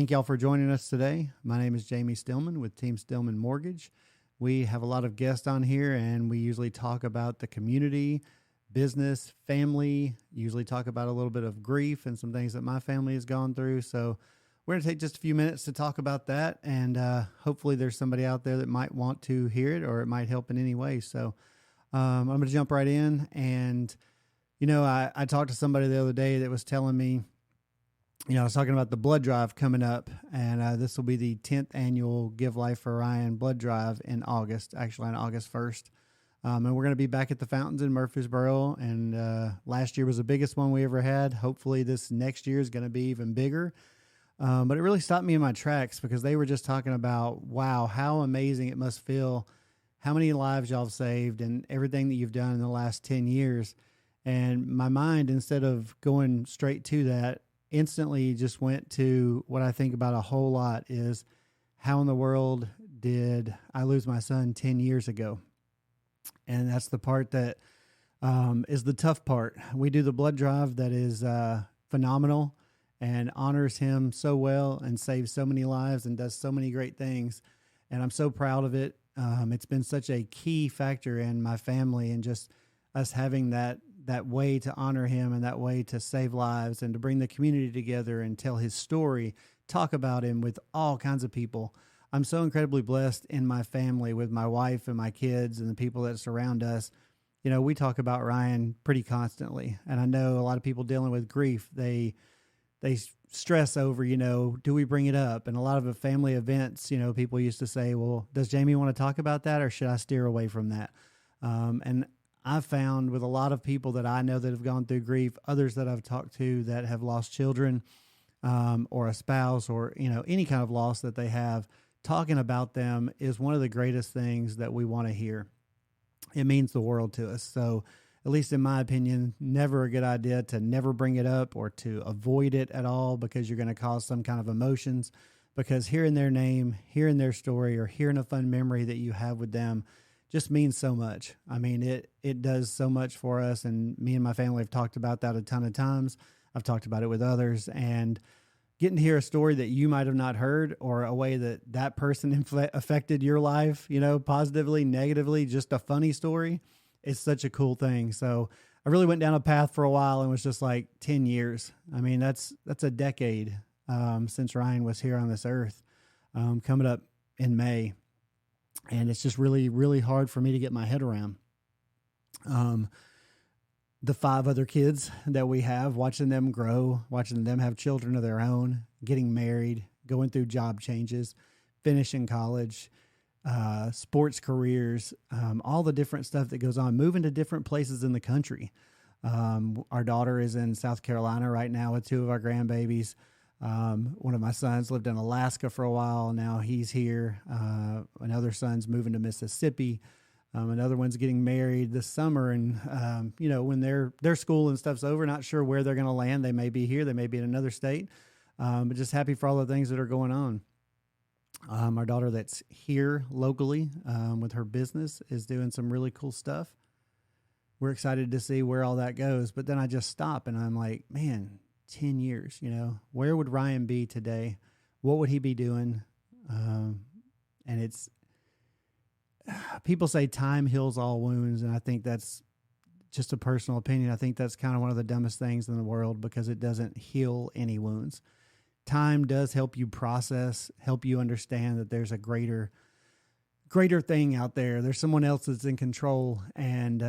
Thank y'all for joining us today. My name is Jamie Stillman with Team Stillman Mortgage. We have a lot of guests on here, and we usually talk about the community, business, family, usually talk about a little bit of grief and some things that my family has gone through. So we're going to take just a few minutes to talk about that, and hopefully there's somebody out there that might want to hear it or it might help in any way. So I'm going to jump right in. And, I talked to somebody the other day that was telling me, I was talking about the blood drive coming up, and this will be the 10th annual Give Life for Ryan blood drive in August, actually on August 1st. And we're going to be back at the fountains in Murfreesboro. And last year was the biggest one we ever had. Hopefully this next year is going to be even bigger. But it really stopped me in my tracks because they were just talking about, wow, how amazing it must feel, how many lives y'all have saved and everything that you've done in the last 10 years. And my mind, instead of going straight to that, instantly just went to what I think about a whole lot is how in the world did I lose my son 10 years ago? And that's the part that is the tough part. We do the blood drive that is phenomenal and honors him so well and saves so many lives and does so many great things. And I'm so proud of it. It's been such a key factor in my family and just us having that way to honor him and that way to save lives and to bring the community together and tell his story, talk about him with all kinds of people. I'm so incredibly blessed in my family with my wife and my kids and the people that surround us. We talk about Ryan pretty constantly. And I know a lot of people dealing with grief, they stress over, do we bring it up? And a lot of the family events, people used to say, well, does Jamie want to talk about that or should I steer away from that? And I've found with a lot of people that I know that have gone through grief, others that I've talked to that have lost children or a spouse or, any kind of loss that they have, talking about them is one of the greatest things that we want to hear. It means the world to us. So at least in my opinion, never a good idea to never bring it up or to avoid it at all because you're going to cause some kind of emotions, because hearing their name, hearing their story, or hearing a fun memory that you have with them just means so much. I mean, it does so much for us. And me and my family have talked about that a ton of times. I've talked about it with others, and getting to hear a story that you might have not heard or a way that person affected your life, positively, negatively, just a funny story. It's such a cool thing. So I really went down a path for a while and was just like 10 years. I mean, that's a decade since Ryan was here on this earth, coming up in May. And it's just really, really hard for me to get my head around. The 5 other kids that we have, watching them grow, watching them have children of their own, getting married, going through job changes, finishing college, sports careers, all the different stuff that goes on, moving to different places in the country. Our daughter is in South Carolina right now with 2 of our grandbabies. One of my sons lived in Alaska for a while. Now he's here. Another son's moving to Mississippi. Another one's getting married this summer. And, when their school and stuff's over, not sure where they're going to land. They may be here. They may be in another state. But just happy for all the things that are going on. Our daughter that's here locally with her business is doing some really cool stuff. We're excited to see where all that goes. But then I just stop and I'm like, man, 10 years, where would Ryan be today? What would he be doing? And it's, people say time heals all wounds. And I think that's just a personal opinion. I think that's kind of one of the dumbest things in the world because it doesn't heal any wounds. Time does help you process, help you understand that there's a greater thing out there. There's someone else that's in control, and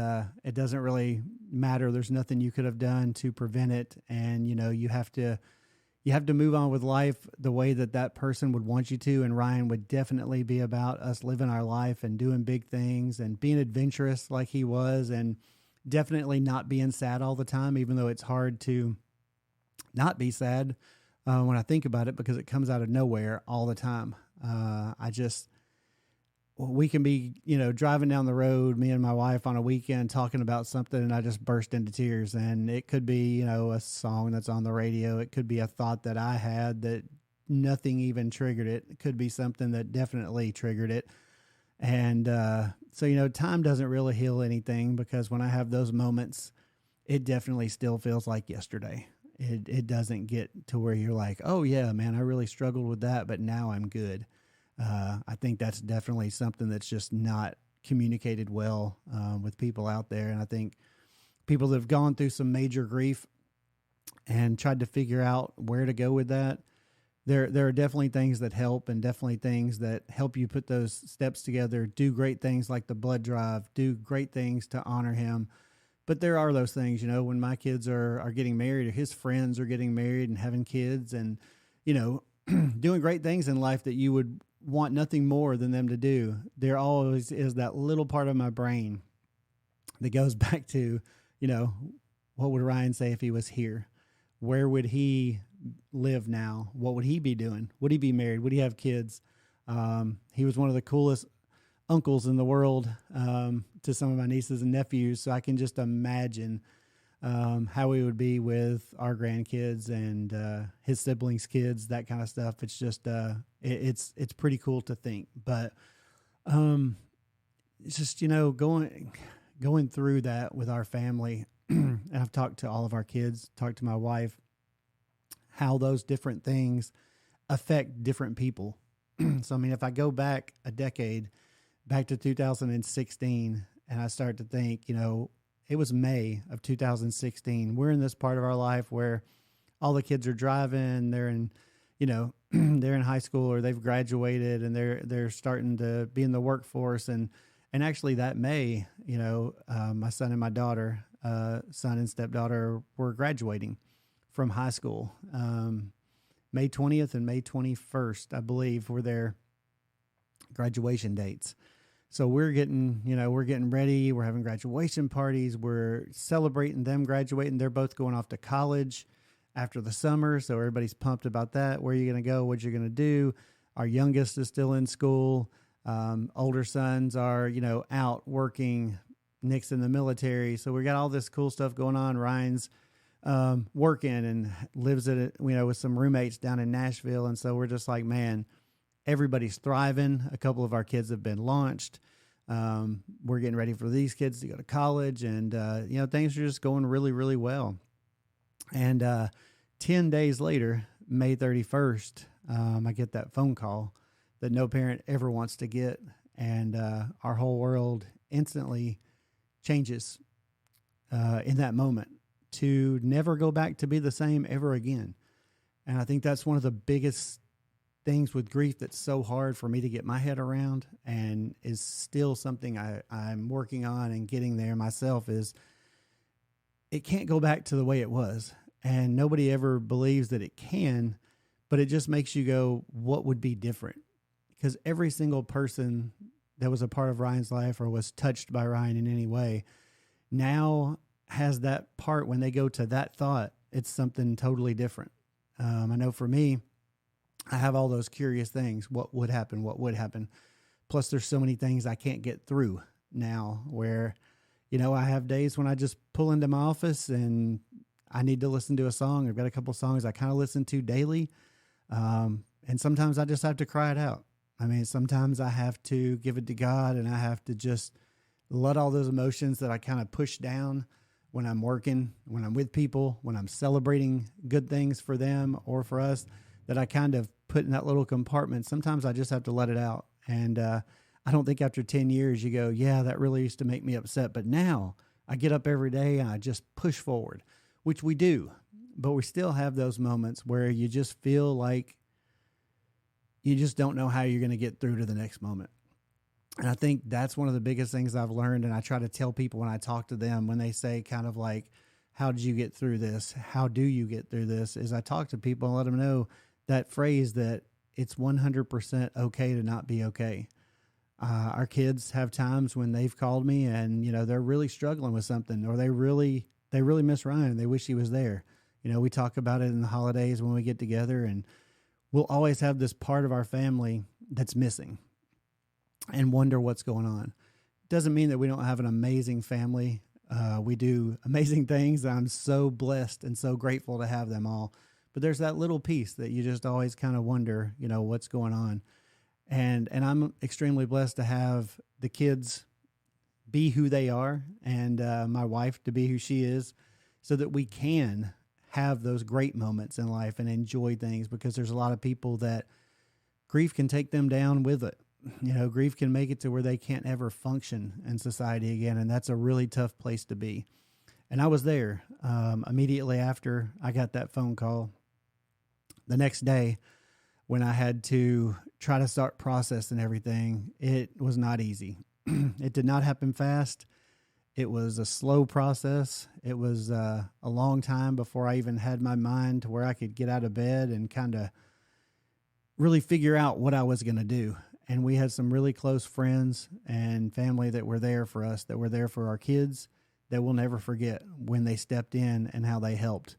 it doesn't really matter. There's nothing you could have done to prevent it. And, you have to move on with life the way that person would want you to. And Ryan would definitely be about us living our life and doing big things and being adventurous like he was, and definitely not being sad all the time, even though it's hard to not be sad when I think about it, because it comes out of nowhere all the time. We can be, driving down the road, me and my wife on a weekend talking about something, and I just burst into tears. And it could be, a song that's on the radio. It could be a thought that I had that nothing even triggered it. It could be something that definitely triggered it. And so, time doesn't really heal anything, because when I have those moments, it definitely still feels like yesterday. It doesn't get to where you're like, oh yeah, man, I really struggled with that, but now I'm good. I think that's definitely something that's just not communicated well with people out there. And I think people that have gone through some major grief and tried to figure out where to go with that, there are definitely things that help, and definitely things that help you put those steps together, do great things like the blood drive, do great things to honor him. But there are those things, when my kids are getting married, or his friends are getting married and having kids, and, doing great things in life that you would want nothing more than them to do. There always is that little part of my brain that goes back to, what would Ryan say if he was here? Where would he live now? What would he be doing? Would he be married? Would he have kids? He was one of the coolest uncles in the world to some of my nieces and nephews. So I can just imagine how we would be with our grandkids and his siblings' kids, that kind of stuff. It's just it's pretty cool to think. But it's just going through that with our family. And I've talked to all of our kids, talked to my wife, how those different things affect different people. So, I mean, if I go back a decade, back to 2016, and I start to think, it was May of 2016. We're in this part of our life where all the kids are driving, they're in, they're in high school, or they've graduated, and they're starting to be in the workforce. And actually that May, my son and my daughter, son and stepdaughter, were graduating from high school. May 20th and May 21st, I believe, were their graduation dates. So we're getting ready. We're having graduation parties. We're celebrating them graduating. They're both going off to college after the summer. So everybody's pumped about that. Where are you going to go? What you're going to do? Our youngest is still in school. Older sons are, out working. Nick's in the military. So we got all this cool stuff going on. Ryan's working and lives with some roommates down in Nashville. And so we're just like, man, everybody's thriving. A couple of our kids have been launched. We're getting ready for these kids to go to college, and things are just going really, really well. And 10 days later, May 31st, I get that phone call that no parent ever wants to get, and our whole world instantly changes in that moment, to never go back to be the same ever again. And I think that's one of the biggest things with grief that's so hard for me to get my head around, and is still something I'm working on and getting there myself, is it can't go back to the way it was. And nobody ever believes that it can, but it just makes you go, what would be different? Because every single person that was a part of Ryan's life or was touched by Ryan in any way now has that part. When they go to that thought, it's something totally different. I know for me, I have all those curious things. What would happen? What would happen? Plus, there's so many things I can't get through now where, I have days when I just pull into my office and I need to listen to a song. I've got a couple songs I kind of listen to daily. And sometimes I just have to cry it out. I mean, sometimes I have to give it to God, and I have to just let all those emotions that I kind of push down when I'm working, when I'm with people, when I'm celebrating good things for them or for us, that I kind of put in that little compartment. Sometimes I just have to let it out. And I don't think after 10 years you go, yeah, that really used to make me upset. But now I get up every day and I just push forward, which we do. But we still have those moments where you just feel like you just don't know how you're going to get through to the next moment. And I think that's one of the biggest things I've learned. And I try to tell people when I talk to them, when they say kind of like, how did you get through this? How do you get through this? Is I talk to people and let them know that phrase that it's 100% okay to not be okay. Our kids have times when they've called me and, they're really struggling with something, or they really miss Ryan. They wish he was there. We talk about it in the holidays when we get together, and we'll always have this part of our family that's missing and wonder what's going on. Doesn't mean that we don't have an amazing family. We do amazing things. I'm so blessed and so grateful to have them all. But there's that little piece that you just always kind of wonder, what's going on. And I'm extremely blessed to have the kids be who they are, and my wife to be who she is, so that we can have those great moments in life and enjoy things, because there's a lot of people that grief can take them down with it. Grief can make it to where they can't ever function in society again. And that's a really tough place to be. And I was there immediately after I got that phone call. The next day, when I had to try to start processing everything, it was not easy. It did not happen fast. It was a slow process. It was a long time before I even had my mind to where I could get out of bed and kind of really figure out what I was going to do. And we had some really close friends and family that were there for us, that were there for our kids, that we'll never forget when they stepped in and how they helped.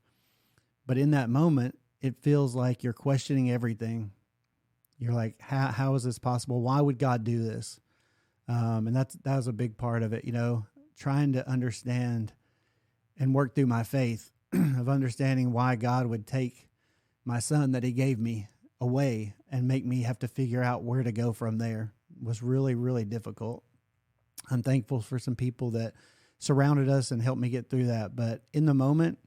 But in that moment, it feels like you're questioning everything. You're like, how is this possible? Why would God do this? And that was a big part of it, trying to understand and work through my faith of understanding why God would take my son that he gave me away and make me have to figure out where to go from there was really, really difficult. I'm thankful for some people that surrounded us and helped me get through that. But in the moment,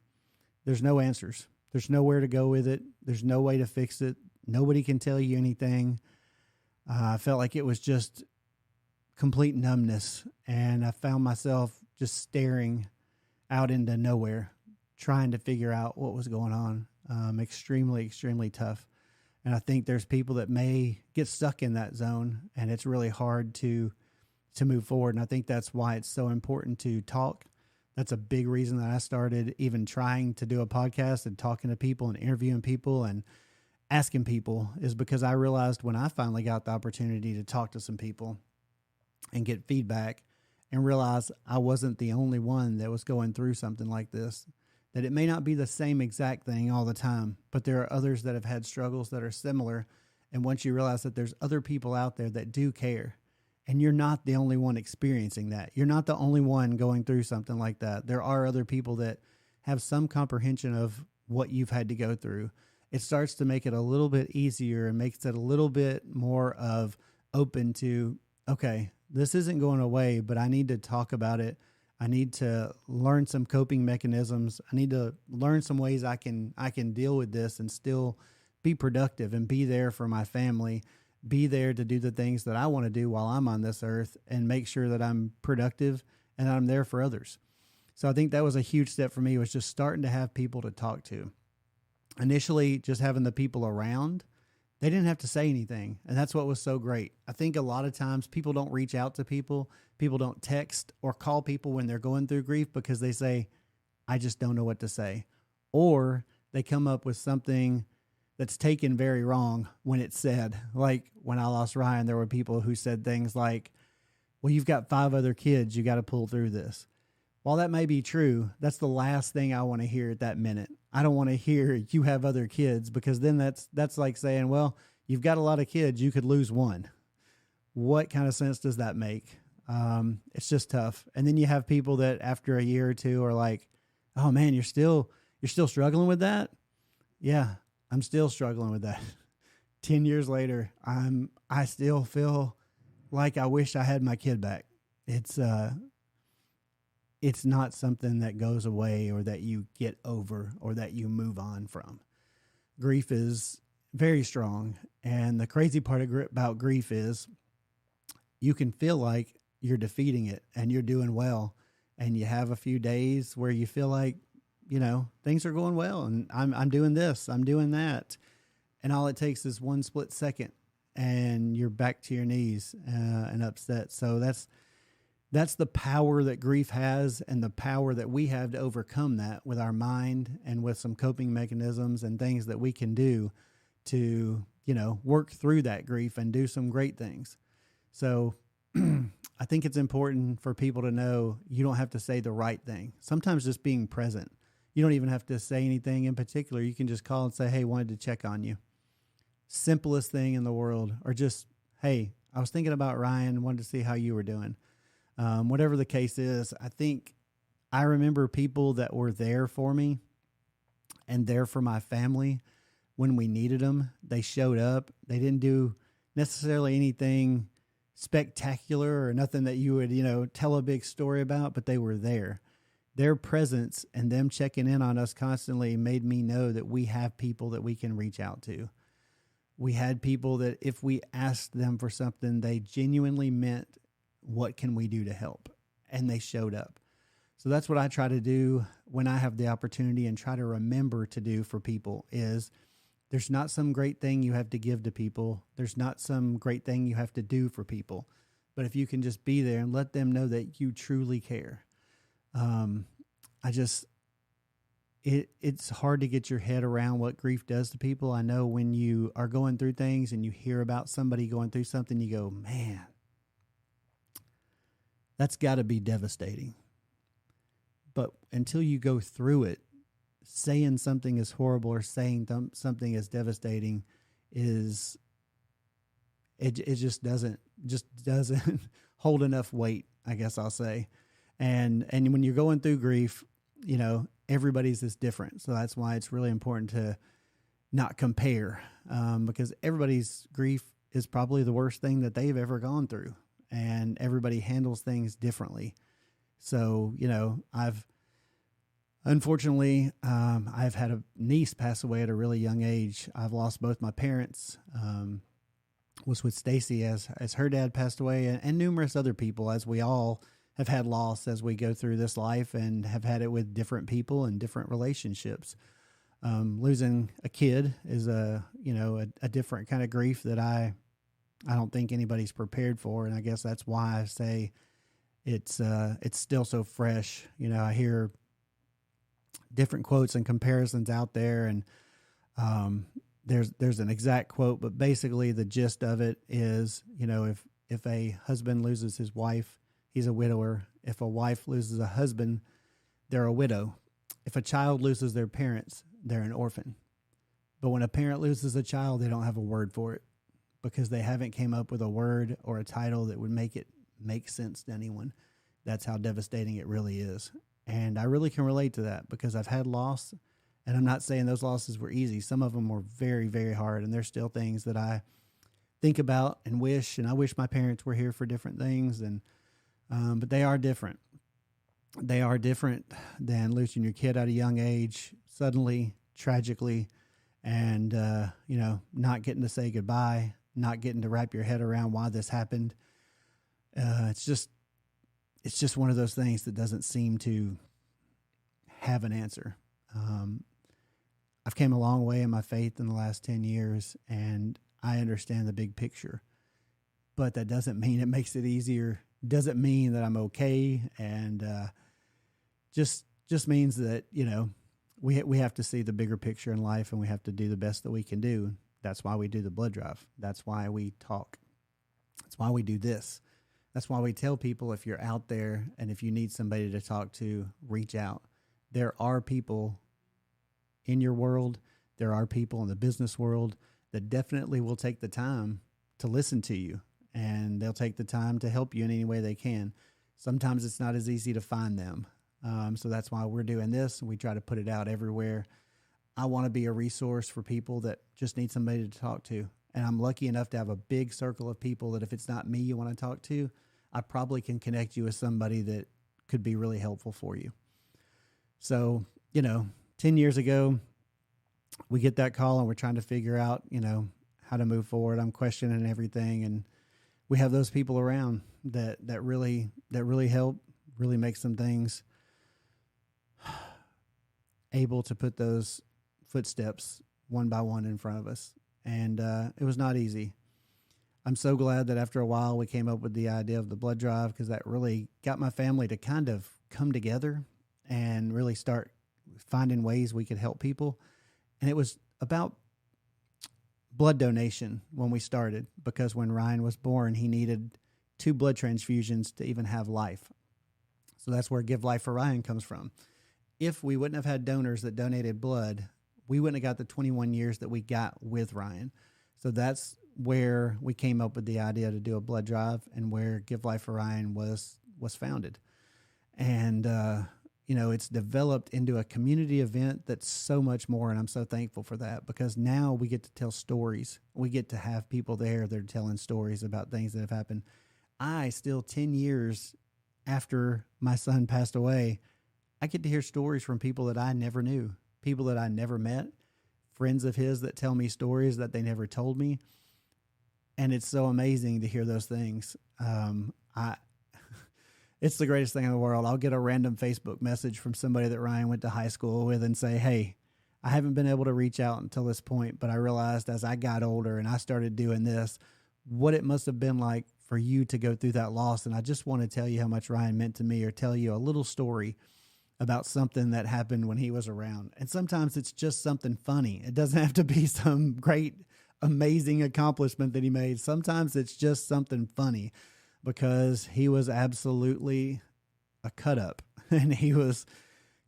there's no answers. There's nowhere to go with it. There's no way to fix it. Nobody can tell you anything. I felt like it was just complete numbness. And I found myself just staring out into nowhere, trying to figure out what was going on. Extremely, extremely tough. And I think there's people that may get stuck in that zone, and it's really hard to move forward. And I think that's why it's so important to talk. That's a big reason that I started even trying to do a podcast and talking to people and interviewing people and asking people, is because I realized when I finally got the opportunity to talk to some people and get feedback and realize I wasn't the only one that was going through something like this. That it may not be the same exact thing all the time, but there are others that have had struggles that are similar. And once you realize that there's other people out there that do care, and you're not the only one experiencing that. You're not the only one going through something like that. There are other people that have some comprehension of what you've had to go through. It starts to make it a little bit easier and makes it a little bit more of open to, okay, this isn't going away, but I need to talk about it. I need to learn some coping mechanisms. I need to learn some ways I can deal with this and still be productive and be there for my family, be there to do the things that I want to do while I'm on this earth, and make sure that I'm productive and I'm there for others. So I think that was a huge step for me, was just starting to have people to talk to. Initially, just having the people around, they didn't have to say anything. And that's what was so great. I think a lot of times people don't reach out to people. People don't text or call people when they're going through grief because they say, I just don't know what to say. Or they come up with something that's taken very wrong when it's said. Like when I lost Ryan, there were people who said things like, well, you've got 5 other kids. You got to pull through this. While that may be true, that's the last thing I want to hear at that minute. I don't want to hear you have other kids, because then that's like saying, well, you've got a lot of kids. You could lose one. What kind of sense does that make? It's just tough. And then you have people that after a year or two are like, oh man, you're still struggling with that. Yeah, I'm still struggling with that. 10 years later, I still feel like I wish I had my kid back. It's not something that goes away or that you get over or that you move on from. Grief is very strong. And the crazy part about grief is you can feel like you're defeating it and you're doing well. And you have a few days where you feel like, things are going well and I'm doing this, I'm doing that. And all it takes is one split second and you're back to your knees and upset. So that's the power that grief has, and the power that we have to overcome that with our mind and with some coping mechanisms and things that we can do to, work through that grief and do some great things. So I think it's important for people to know you don't have to say the right thing. Sometimes just being present. You don't even have to say anything in particular. You can just call and say, hey, wanted to check on you. Simplest thing in the world. Or just, hey, I was thinking about Ryan, wanted to see how you were doing. Whatever the case is, I think I remember people that were there for me and there for my family when we needed them. They showed up. They didn't do necessarily anything spectacular or nothing that you would, tell a big story about, but they were there. their presence and them checking in on us constantly made me know that we have people that we can reach out to. We had people that if we asked them for something, they genuinely meant, what can we do to help? And they showed up. So that's what I try to do when I have the opportunity, and try to remember to do for people is, there's not some great thing you have to give to people. There's not some great thing you have to do for people. But if you can just be there and let them know that you truly care. It's hard to get your head around what grief does to people. I know when you are going through things and you hear about somebody going through something, you go, man, that's got to be devastating. But until you go through it, saying something is horrible or saying something is devastating is, it just doesn't hold enough weight, I guess I'll say. And when you're going through grief, you know, everybody's is different. So that's why it's really important to not compare, because everybody's grief is probably the worst thing that they've ever gone through, and everybody handles things differently. So, you know, unfortunately, I've had a niece pass away at a really young age. I've lost both my parents, was with Stacy as her dad passed away, and numerous other people, as we all have had loss as we go through this life, and have had it with different people and different relationships. Losing a kid is a different kind of grief that I don't think anybody's prepared for. And I guess that's why I say it's still so fresh. You know, I hear different quotes and comparisons out there, and there's an exact quote, but basically the gist of it is, you know, if a husband loses his wife, he's a widower. If a wife loses a husband, they're a widow. If a child loses their parents, they're an orphan. But when a parent loses a child, they don't have a word for it, because they haven't came up with a word or a title that would make it make sense to anyone. That's how devastating it really is. And I really can relate to that, because I've had loss, and I'm not saying those losses were easy. Some of them were very, very hard, and there's still things that I think about and I wish my parents were here for different things, and but they are different. They are different than losing your kid at a young age, suddenly, tragically, and not getting to say goodbye, not getting to wrap your head around why this happened. It's just one of those things that doesn't seem to have an answer. I've came a long way in my faith in the last 10 years, and I understand the big picture, but that doesn't mean it makes it easier. Doesn't mean that I'm okay. And, just means that, you know, we have to see the bigger picture in life, and we have to do the best that we can do. That's why we do the blood drive. That's why we talk. That's why we do this. That's why we tell people, if you're out there and if you need somebody to talk to, reach out. There are people in your world. There are people in the business world that definitely will take the time to listen to you, and they'll take the time to help you in any way they can. Sometimes it's not as easy to find them. So that's why we're doing this, and we try to put it out everywhere. I want to be a resource for people that just need somebody to talk to. And I'm lucky enough to have a big circle of people that if it's not me you want to talk to, I probably can connect you with somebody that could be really helpful for you. So, 10 years ago, we get that call, and we're trying to figure out, how to move forward. I'm questioning everything. And we have those people around that really help, really make some things able to put those footsteps one by one in front of us. And it was not easy. I'm so glad that after a while we came up with the idea of the blood drive, because that really got my family to kind of come together and really start finding ways we could help people. And it was about blood donation when we started, because when Ryan was born, he needed 2 blood transfusions to even have life. So that's where Give Life for Ryan comes from. If we wouldn't have had donors that donated blood, we wouldn't have got the 21 years that we got with Ryan. So that's where we came up with the idea to do a blood drive, and where Give Life for Ryan was founded. And, it's developed into a community event that's so much more. And I'm so thankful for that, because now we get to tell stories. We get to have people there that are telling stories about things that have happened. I still, 10 years after my son passed away, I get to hear stories from people that I never knew, people that I never met, friends of his that tell me stories that they never told me. And it's so amazing to hear those things. I It's the greatest thing in the world. I'll get a random Facebook message from somebody that Ryan went to high school with and say, hey, I haven't been able to reach out until this point, but I realized as I got older and I started doing this, what it must have been like for you to go through that loss. And I just want to tell you how much Ryan meant to me, or tell you a little story about something that happened when he was around. And sometimes it's just something funny. It doesn't have to be some great, amazing accomplishment that he made. Sometimes it's just something funny, because he was absolutely a cut up, and he was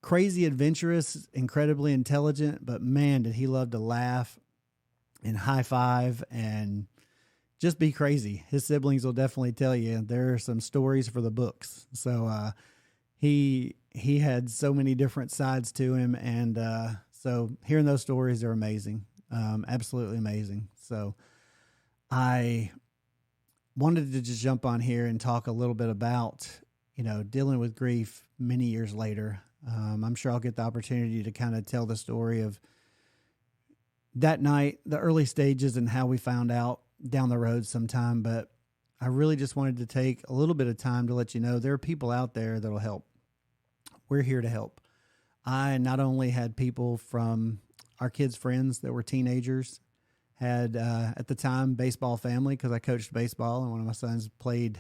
crazy adventurous, incredibly intelligent, but man, did he love to laugh and high five and just be crazy. His siblings will definitely tell you there are some stories for the books. So he had so many different sides to him, and so hearing those stories are amazing, absolutely amazing. So I wanted to just jump on here and talk a little bit about, dealing with grief many years later. I'm sure I'll get the opportunity to kind of tell the story of that night, the early stages, and how we found out down the road sometime. But I really just wanted to take a little bit of time to let you know there are people out there that'll help. We're here to help. I not only had people from our kids' friends that were teenagers, had at the time baseball family, because I coached baseball and one of my sons played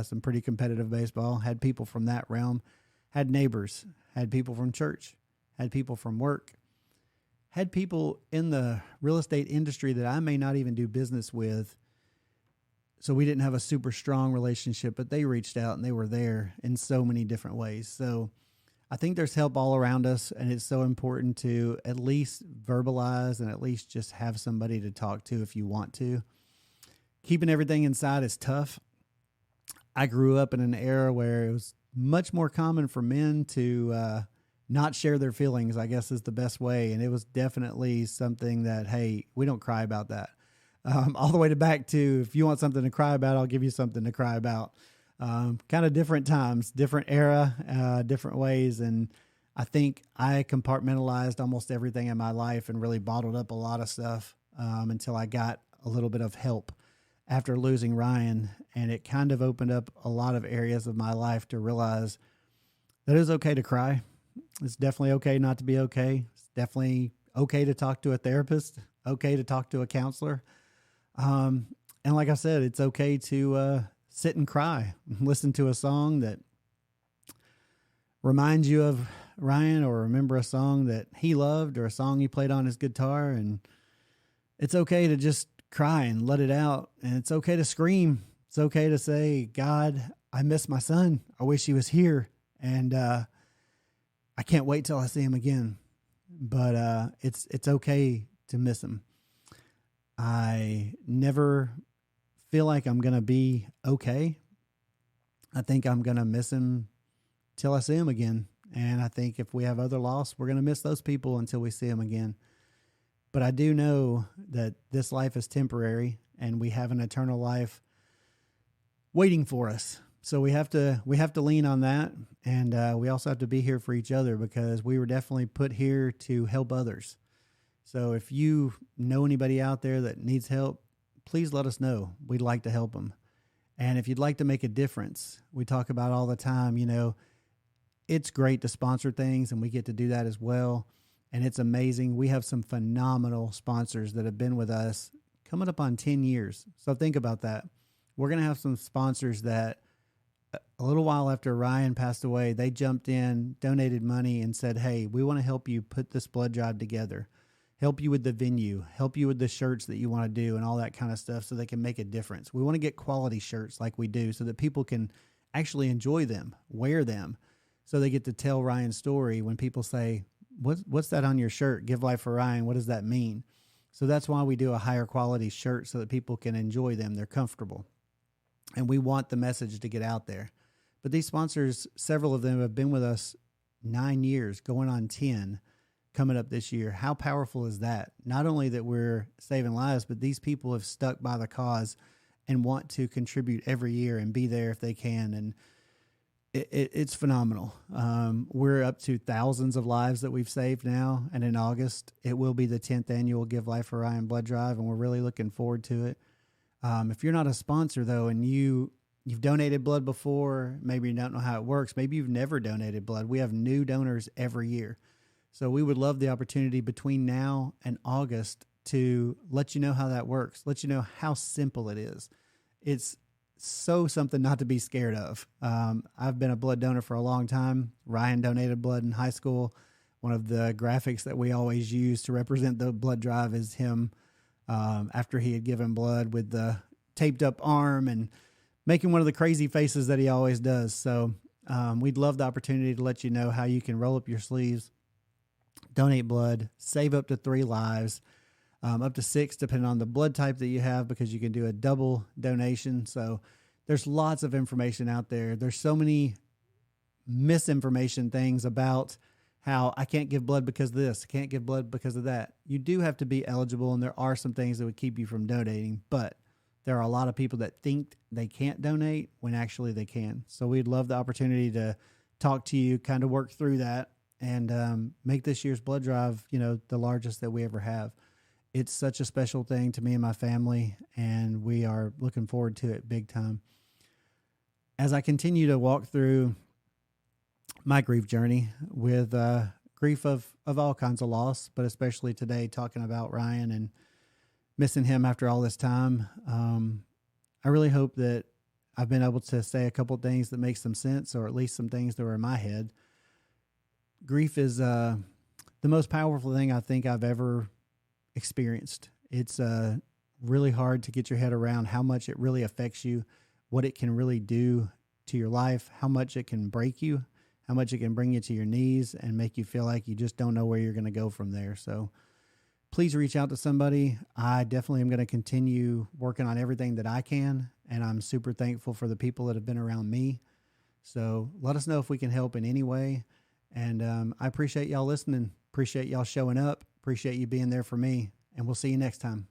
some pretty competitive baseball, had people from that realm, had neighbors, had people from church, had people from work, had people in the real estate industry that I may not even do business with. So we didn't have a super strong relationship, but they reached out and they were there in so many different ways. So I think there's help all around us, and it's so important to at least verbalize and at least just have somebody to talk to if you want to. Keeping everything inside is tough. I grew up in an era where it was much more common for men to not share their feelings, I guess is the best way. And it was definitely something that, hey, we don't cry about that. All the way to back to, if you want something to cry about, I'll give you something to cry about. Kind of different times, different era, different ways. And I think I compartmentalized almost everything in my life and really bottled up a lot of stuff until I got a little bit of help after losing Ryan. And it kind of opened up a lot of areas of my life to realize that it was okay to cry. It's definitely okay not to be okay. It's definitely okay to talk to a therapist, okay to talk to a counselor. And like I said, it's okay to sit and cry, listen to a song that reminds you of Ryan, or remember a song that he loved, or a song he played on his guitar. And it's okay to just cry and let it out. And it's okay to scream. It's okay to say, God, I miss my son. I wish he was here. And I can't wait till I see him again. But it's okay to miss him. I never feel like I'm going to be okay. I think I'm going to miss him till I see him again. And I think if we have other loss, we're going to miss those people until we see them again. But I do know that this life is temporary, and we have an eternal life waiting for us. So we have to lean on that. And we also have to be here for each other, because we were definitely put here to help others. So if you know anybody out there that needs help, please let us know. We'd like to help them. And if you'd like to make a difference, we talk about all the time, it's great to sponsor things, and we get to do that as well. And it's amazing. We have some phenomenal sponsors that have been with us coming up on 10 years. So think about that. We're going to have some sponsors that a little while after Ryan passed away, they jumped in, donated money, and said, hey, we want to help you put this blood drive together, help you with the venue, help you with the shirts that you want to do and all that kind of stuff, so they can make a difference. We want to get quality shirts like we do, so that people can actually enjoy them, wear them, so they get to tell Ryan's story. When people say, what's that on your shirt? Give Life for Ryan. What does that mean? So that's why we do a higher quality shirt, so that people can enjoy them. They're comfortable. And we want the message to get out there. But these sponsors, several of them have been with us 9 years, going on 10, coming up this year. How powerful is that? Not only that we're saving lives, but these people have stuck by the cause and want to contribute every year and be there if they can. And It's phenomenal. We're up to thousands of lives that we've saved now, and in August it will be the 10th annual Give Life for Ryan blood drive, and we're really looking forward to it. If you're not a sponsor though, and you've donated blood before, maybe you don't know how it works, maybe you've never donated blood, we have new donors every year. So we would love the opportunity between now and August to let you know how that works, let you know how simple it is. It's so something not to be scared of. I've been a blood donor for a long time. Ryan donated blood in high school. One of the graphics that we always use to represent the blood drive is him after he had given blood with the taped up arm and making one of the crazy faces that he always does. So we'd love the opportunity to let you know how you can roll up your sleeves, donate blood, save up to 3 lives, up to 6, depending on the blood type that you have, because you can do a double donation. So there's lots of information out there. There's so many misinformation things about how I can't give blood because of this, I can't give blood because of that. You do have to be eligible, and there are some things that would keep you from donating, but there are a lot of people that think they can't donate when actually they can. So we'd love the opportunity to talk to you, kind of work through that, and make this year's blood drive, the largest that we ever have. It's such a special thing to me and my family, and we are looking forward to it big time. As I continue to walk through my grief journey with grief of all kinds of loss, but especially today talking about Ryan and missing him after all this time, I really hope that I've been able to say a couple of things that make some sense, or at least some things that were in my head. Grief is the most powerful thing I think I've ever experienced. It's really hard to get your head around how much it really affects you, what it can really do to your life, how much it can break you, how much it can bring you to your knees and make you feel like you just don't know where you're going to go from there. So please reach out to somebody. I definitely am going to continue working on everything that I can, and I'm super thankful for the people that have been around me. So let us know if we can help in any way. And I appreciate y'all listening. Appreciate y'all showing up. Appreciate you being there for me. And we'll see you next time.